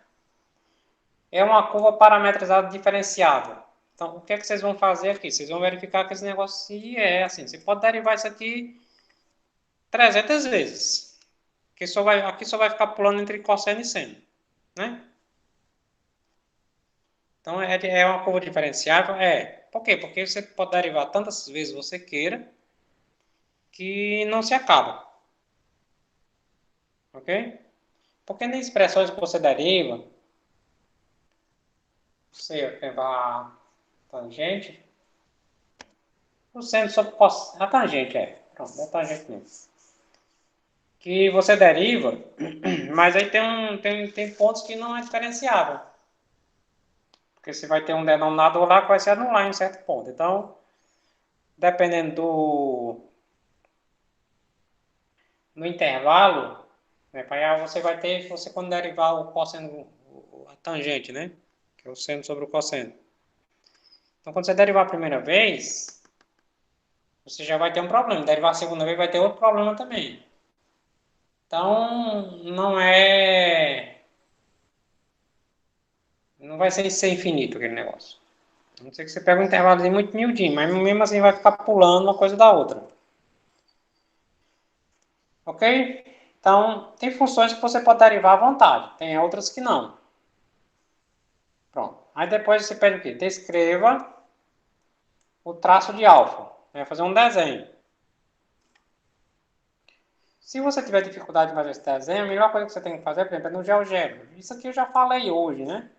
é uma curva parametrizada diferenciável. Então, o que é que vocês vão fazer aqui? Vocês vão verificar que esse negócio se é assim. Você pode derivar isso aqui 300 vezes. Aqui só vai ficar pulando entre cosseno e seno, né? Então, é uma curva diferenciável? É. Por quê? Porque você pode derivar tantas vezes você queira que não se acaba. Ok? Porque nas expressões que você deriva, você levar tangente, o seno sobre a tangente pronto, é a tangente mesmo. Que você deriva, mas aí tem pontos que não é diferenciável. Porque você vai ter um denominador lá que vai se anular em um certo ponto. Então, dependendo no intervalo, né, aí você vai ter, você quando derivar o cosseno, a tangente, né? Que é o seno sobre o cosseno. Então, quando você derivar a primeira vez, você já vai ter um problema. Derivar a segunda vez vai ter outro problema também. Então, não vai ser infinito aquele negócio. A não ser que você pegue um intervalo muito miudinho, mas mesmo assim vai ficar pulando uma coisa da outra. Ok? Então, tem funções que você pode derivar à vontade, tem outras que não. Pronto. Aí depois você pede o quê? Descreva o traço de alfa. Vai fazer um desenho. Se você tiver dificuldade de fazer esse desenho, a melhor coisa que você tem que fazer, por exemplo, é no GeoGebra. Isso aqui eu já falei hoje, né?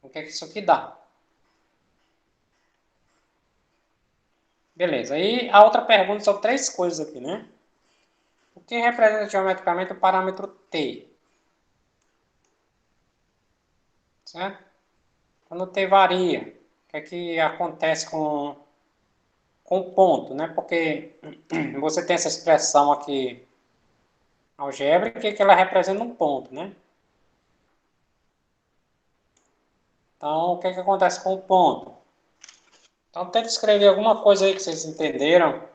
O que é que isso aqui dá? Beleza. Aí a outra pergunta são três coisas aqui, né? O que representa geometricamente o parâmetro t? Certo? Quando t varia, o que é que acontece com o ponto, né? Porque você tem essa expressão aqui algébrica que ela representa um ponto, né? Então, o que é que acontece com o ponto? Então, tenta escrever alguma coisa aí que vocês entenderam.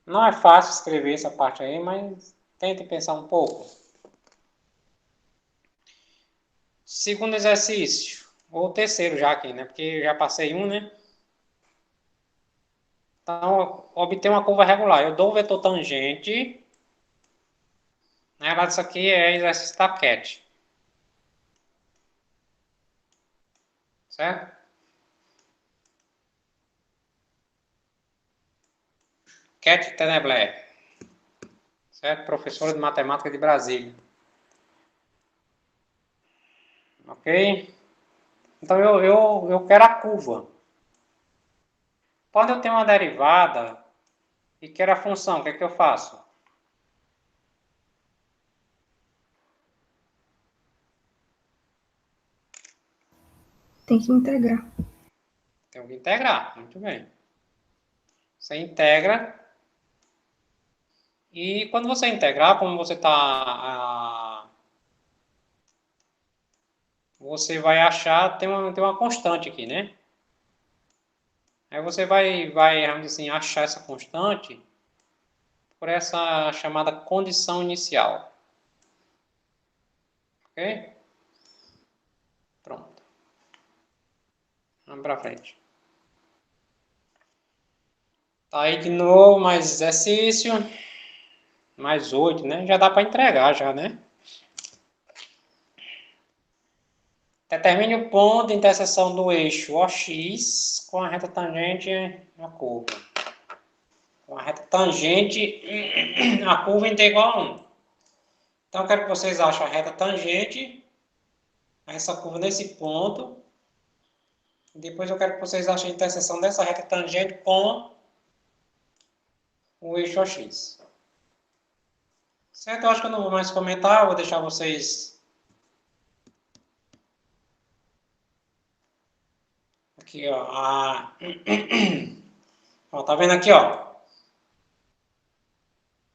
Não é fácil escrever essa parte aí, mas tente pensar um pouco. Segundo exercício, ou terceiro já aqui, né? Porque eu já passei um, né? Então, obter uma curva regular. Eu dou o vetor tangente. Na verdade, isso aqui é exercício da Cat. Certo? Cat Tenebler. Certo? Professora de matemática de Brasília. Ok? Então, eu quero a curva. Quando eu tenho uma derivada e quero a função, o que é que eu faço? Tem que integrar. Tenho que integrar. Muito bem. Você integra. E quando você integrar, como você está... Você vai achar, tem uma constante aqui, né? Aí você vai, vamos dizer assim, achar essa constante por essa chamada condição inicial. Ok? Pronto. Vamos para frente. Tá aí de novo, mais exercício. Mais 8, né? Já dá para entregar, já, né? Determine o ponto de interseção do eixo OX com a reta tangente à curva. Com a reta tangente, a curva integral a 1. Então, eu quero que vocês achem a reta tangente a essa curva nesse ponto. Depois eu quero que vocês achem a interseção dessa reta tangente com o eixo OX. Certo? Eu acho que eu não vou mais comentar, eu vou deixar vocês aqui, ó. Ó, tá vendo aqui, ó?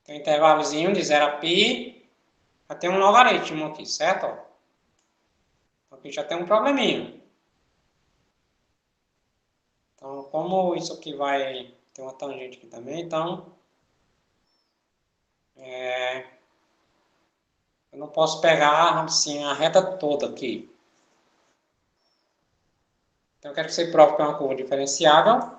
Tem um intervalozinho de 0 a π. Já tem um logaritmo aqui, certo? Aqui já tem um probleminha. Então, como isso aqui vai ter uma tangente aqui também, então eu não posso pegar assim a reta toda aqui. Então, eu quero que você prove que é uma curva diferenciável.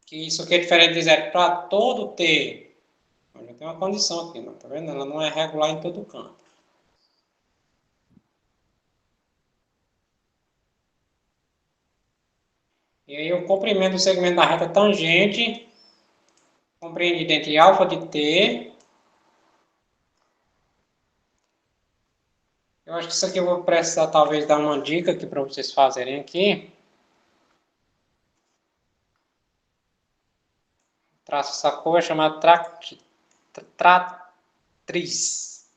Que isso aqui é diferente de zero para todo t. Olha, tem uma condição aqui, não, tá vendo? Ela não é regular em todo canto. E aí o comprimento do segmento da reta tangente compreendido entre alfa de t. Eu acho que isso aqui eu vou precisar talvez dar uma dica aqui para vocês fazerem aqui. Traço essa curva chamada tratriz.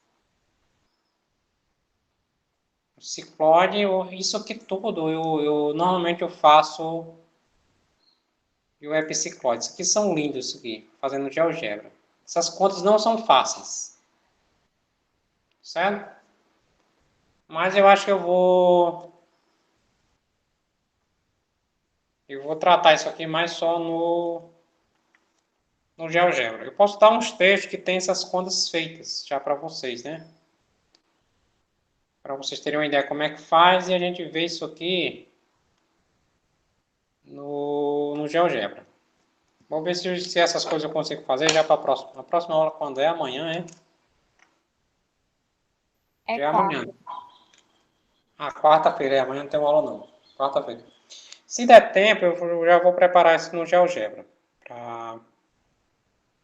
o cicloide, isso aqui tudo, normalmente eu faço e o epicicloide. Isso aqui são lindos, isso aqui, fazendo GeoGebra. Essas contas não são fáceis, certo? Mas eu acho que eu vou tratar isso aqui mais só no GeoGebra. Eu posso dar uns textos que tem essas contas feitas já para vocês, né? Para vocês terem uma ideia como é que faz e a gente vê isso aqui no GeoGebra. Vamos ver se essas coisas eu consigo fazer já para a próxima. A próxima aula, quando é? Amanhã, é? Já é amanhã. Ah, quarta-feira, amanhã não tem aula não. Quarta-feira. Se der tempo, eu já vou preparar isso no GeoGebra.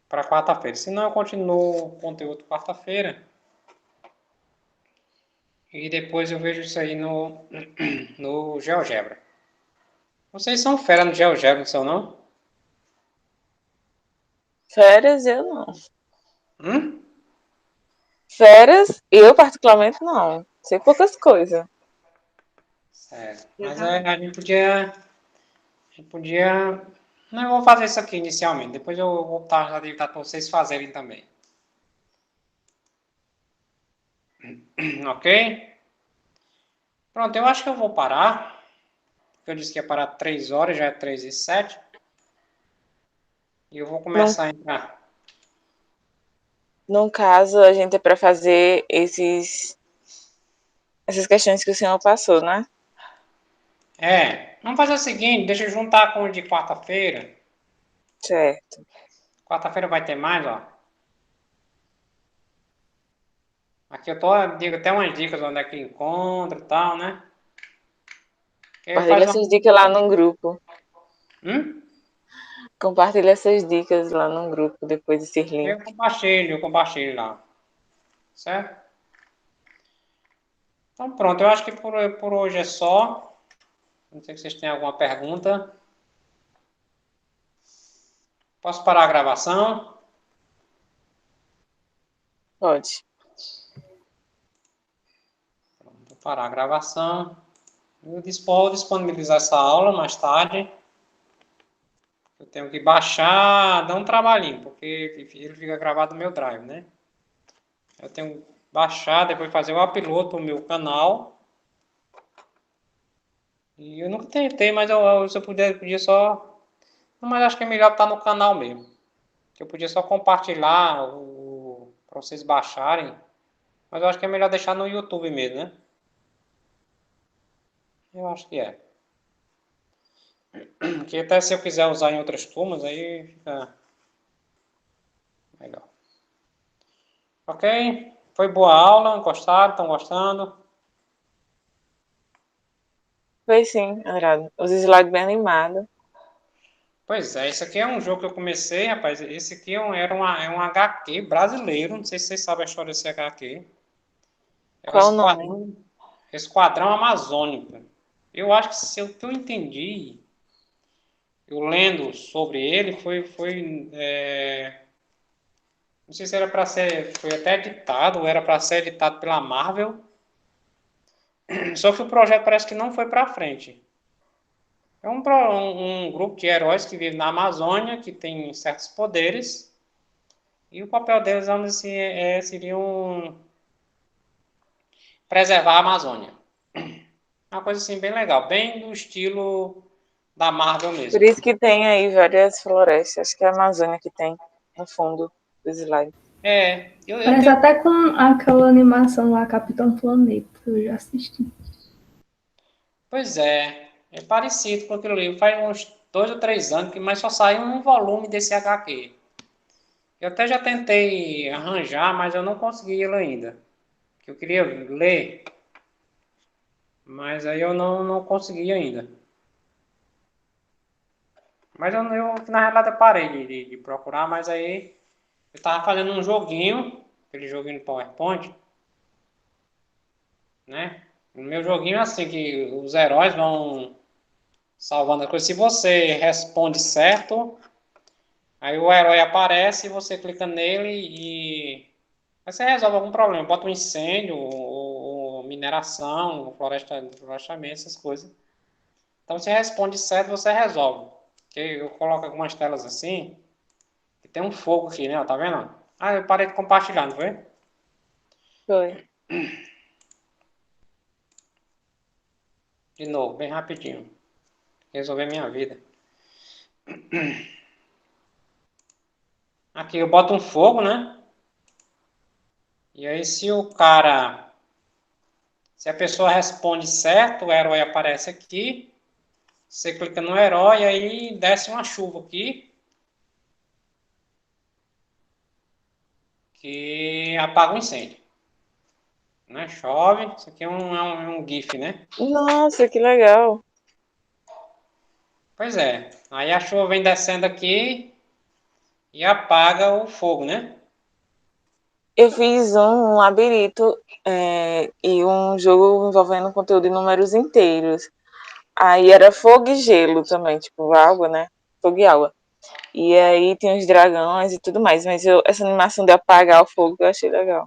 Para quarta-feira. Se não, eu continuo o conteúdo quarta-feira. E depois eu vejo isso aí no GeoGebra. Vocês são fera no GeoGebra, não são não? Férias, eu não. Férias, eu particularmente não. Sei poucas coisas. Certo. Mas a gente podia... Não, eu vou fazer isso aqui inicialmente. Depois eu vou botar para vocês fazerem também. Ok? Pronto, eu acho que eu vou parar. Eu disse que ia parar 3 horas, já é 3h07. E eu vou começar a entrar. No caso, a gente é para fazer essas questões que o senhor passou, né? Vamos fazer o seguinte, deixa eu juntar com o de quarta-feira. Certo. Quarta-feira vai ter mais, ó. Aqui eu digo até umas dicas onde é que encontra e tal, né? Compartilha essas dicas lá no grupo. Hum? Compartilha essas dicas lá no grupo, depois desse link. Eu compartilho lá. Certo? Então pronto, eu acho que por hoje é só. Não sei se vocês têm alguma pergunta. Posso parar a gravação? Pode. Vou parar a gravação. Eu vou disponibilizar essa aula mais tarde. Eu tenho que baixar, dar um trabalhinho, porque ele fica gravado no meu drive, né? Eu tenho que baixar, depois fazer o upload para o meu canal. E eu nunca tentei, mas se eu podia só... Mas acho que é melhor estar no canal mesmo. Eu podia só compartilhar para vocês baixarem. Mas eu acho que é melhor deixar no YouTube mesmo, né? Eu acho que é. Porque até se eu quiser usar em outras turmas, aí fica legal. Ok? Foi boa aula, gostaram? Estão gostando? Foi sim, Andrade. Os slides bem animados. Pois é, esse aqui é um jogo que eu comecei, rapaz. Esse aqui é um HQ brasileiro. Não sei se vocês sabem a história desse HQ. É o Qual o nome? Esquadrão Amazônico. Eu acho que se o que eu entendi, eu lendo sobre ele, não sei se era para ser, foi até editado, ou era para ser editado pela Marvel. Só que o projeto parece que não foi para frente. É um grupo de heróis que vive na Amazônia, que tem certos poderes, e o papel deles, vamos dizer assim, seria preservar a Amazônia. Uma coisa assim bem legal, bem do estilo da Marvel mesmo. Por isso que tem aí várias florestas. Acho que é a Amazônia que tem no fundo do slide. Parece até com aquela animação lá, Capitão Planeta. Eu já assisti. Pois é parecido com aquilo ali. Faz uns 2 ou 3 anos, mas só saiu um volume desse HQ. Eu até já tentei arranjar, mas eu não consegui ele ainda. Eu queria ler, mas aí eu não consegui ainda. Mas eu na realidade eu parei de procurar, mas aí eu tava fazendo um joguinho, aquele joguinho do PowerPoint, né? O meu joguinho é assim, que os heróis vão salvando a coisa. Se você responde certo, aí o herói aparece, você clica nele e você resolve algum problema. Bota um incêndio, ou mineração, florestamento, essas coisas. Então, você responde certo, você resolve. Porque eu coloco algumas telas assim, que tem um fogo aqui, né? Ó, tá vendo? Ah, eu parei de compartilhar, não foi? Foi. De novo, bem rapidinho. Resolver minha vida. Aqui eu boto um fogo, né? E aí se a pessoa responde certo, o herói aparece aqui. Você clica no herói e aí desce uma chuva aqui. Que apaga o incêndio. Né? Chove. Isso aqui é um GIF, né? Nossa, que legal. Pois é. Aí a chuva vem descendo aqui e apaga o fogo, né? Eu fiz um labirinto e um jogo envolvendo conteúdo em números inteiros. Aí era fogo e gelo também, tipo água, né? Fogo e água. E aí tem os dragões e tudo mais. Mas essa animação de apagar o fogo eu achei legal.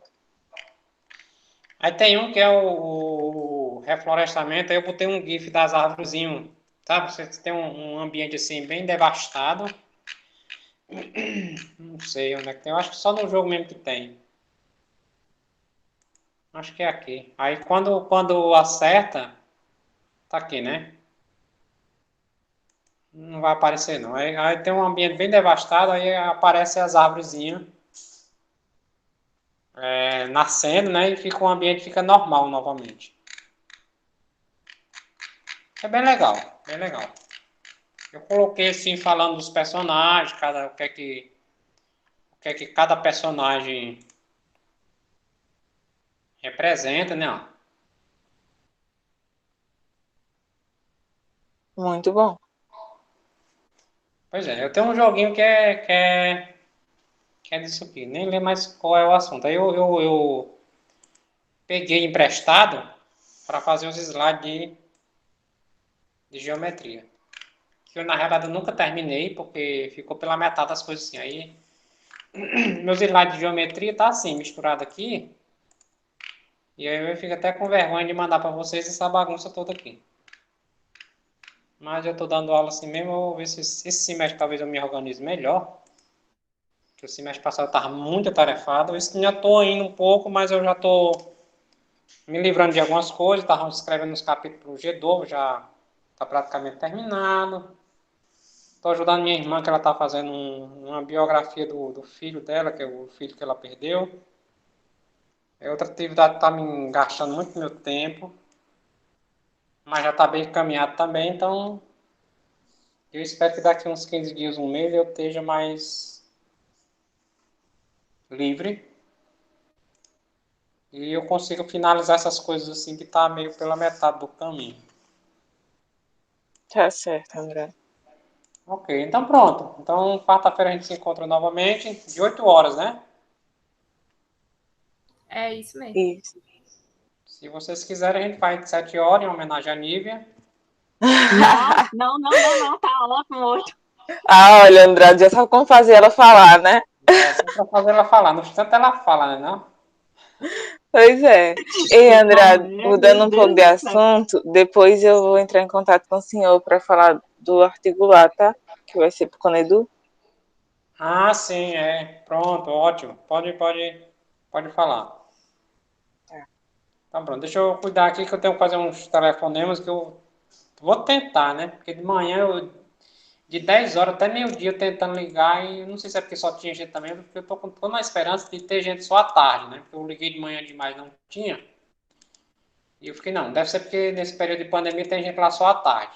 Aí tem um que é o reflorestamento. Aí eu botei um GIF das árvorezinhas. Sabe? Você tem um ambiente assim bem devastado. Não sei onde é que tem. Eu acho que só no jogo mesmo que tem. Acho que é aqui. Aí quando acerta, tá aqui, né? Não vai aparecer não. Aí tem um ambiente bem devastado, aí aparecem as árvorezinhas nascendo, né? E fica, o ambiente fica normal novamente. É bem legal, bem legal. Eu coloquei assim falando dos personagens, o que é que cada personagem representa, né? Ó. Muito bom. Pois é, eu tenho um joguinho que é disso aqui, nem lembro mais qual é o assunto. Aí eu peguei emprestado para fazer os slides de geometria. Que eu, na realidade, eu nunca terminei, porque ficou pela metade das coisas assim. Aí, meus slides de geometria tá assim, misturado aqui. E aí eu fico até com vergonha de mandar para vocês essa bagunça toda aqui. Mas eu tô dando aula assim mesmo, eu vou ver se esse semestre talvez eu me organize melhor. Porque o semestre passado eu tava muito atarefado. Esse ainda tô indo um pouco, mas eu já tô me livrando de algumas coisas. Tava escrevendo os capítulos G2, já tá praticamente terminado. Estou ajudando minha irmã, que ela está fazendo uma biografia do filho dela, que é o filho que ela perdeu. É outra atividade que está me gastando muito meu tempo, mas já está bem encaminhado também, então eu espero que daqui uns 15 dias, um mês, eu esteja mais livre e eu consiga finalizar essas coisas assim que está meio pela metade do caminho. Tá certo, André. Ok, então pronto. Então, quarta-feira a gente se encontra novamente, de 8 horas, né? É isso mesmo. Isso. Se vocês quiserem, a gente faz de 7 horas, em homenagem à Nívia. Não, tá ótimo hoje. Ah, olha, Andrade, já sabe como fazer ela falar, né? Só para fazer ela falar. No instante ela fala, né? Não? Pois é. Ei, Andrade, Maria, mudando meu um pouco Deus de do céu. assunto, depois eu vou entrar em contato com o senhor para falar do artigo lá, tá? Que vai ser pro Conedu. Ah, sim, é. Pronto, ótimo. Pode falar. Tá pronto. Deixa eu cuidar aqui que eu tenho que fazer uns telefonemas que eu vou tentar, né? Porque de manhã, de 10 horas até meio-dia tentando ligar e não sei se é porque só tinha gente também, porque eu tô na esperança de ter gente só à tarde, né? Porque eu liguei de manhã demais, não tinha. E eu fiquei, não, deve ser porque nesse período de pandemia tem gente lá só à tarde.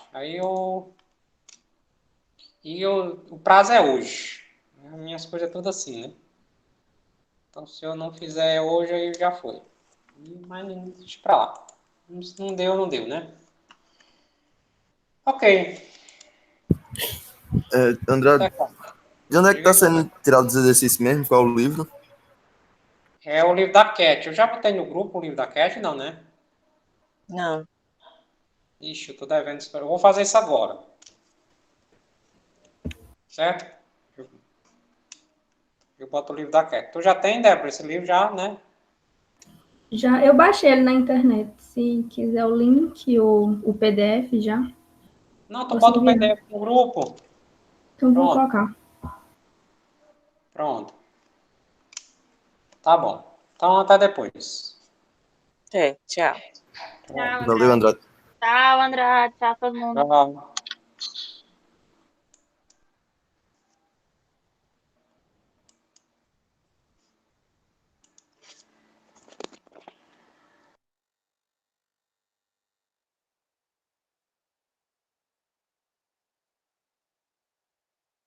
O prazo é hoje. Minhas coisas é tudo assim, né? Então, se eu não fizer hoje, aí já foi. Mas deixa pra lá. Se não deu, não deu, né? Ok. Andrade, de onde é que Diga está aí. sendo tirado os exercícios mesmo? Qual o livro? É o livro da Cat. Eu já botei no grupo o livro da Cat? Não, né? Não. Ixi, eu tô devendo isso. Eu vou fazer isso agora. Certo? Eu, eu boto o livro da Cat. Tu já tem, Débora, esse livro já, né? Já, eu baixei ele na internet. Se quiser o link ou o PDF já. Não, tu Posso bota o enviar. PDF no grupo. Então vou Pronto. colocar. Pronto. Tá bom. Então, até depois. Tchau. Tchau, Valeu, Andrade. Andrade. Tchau, Andrade. Tchau, todo mundo. Tchau.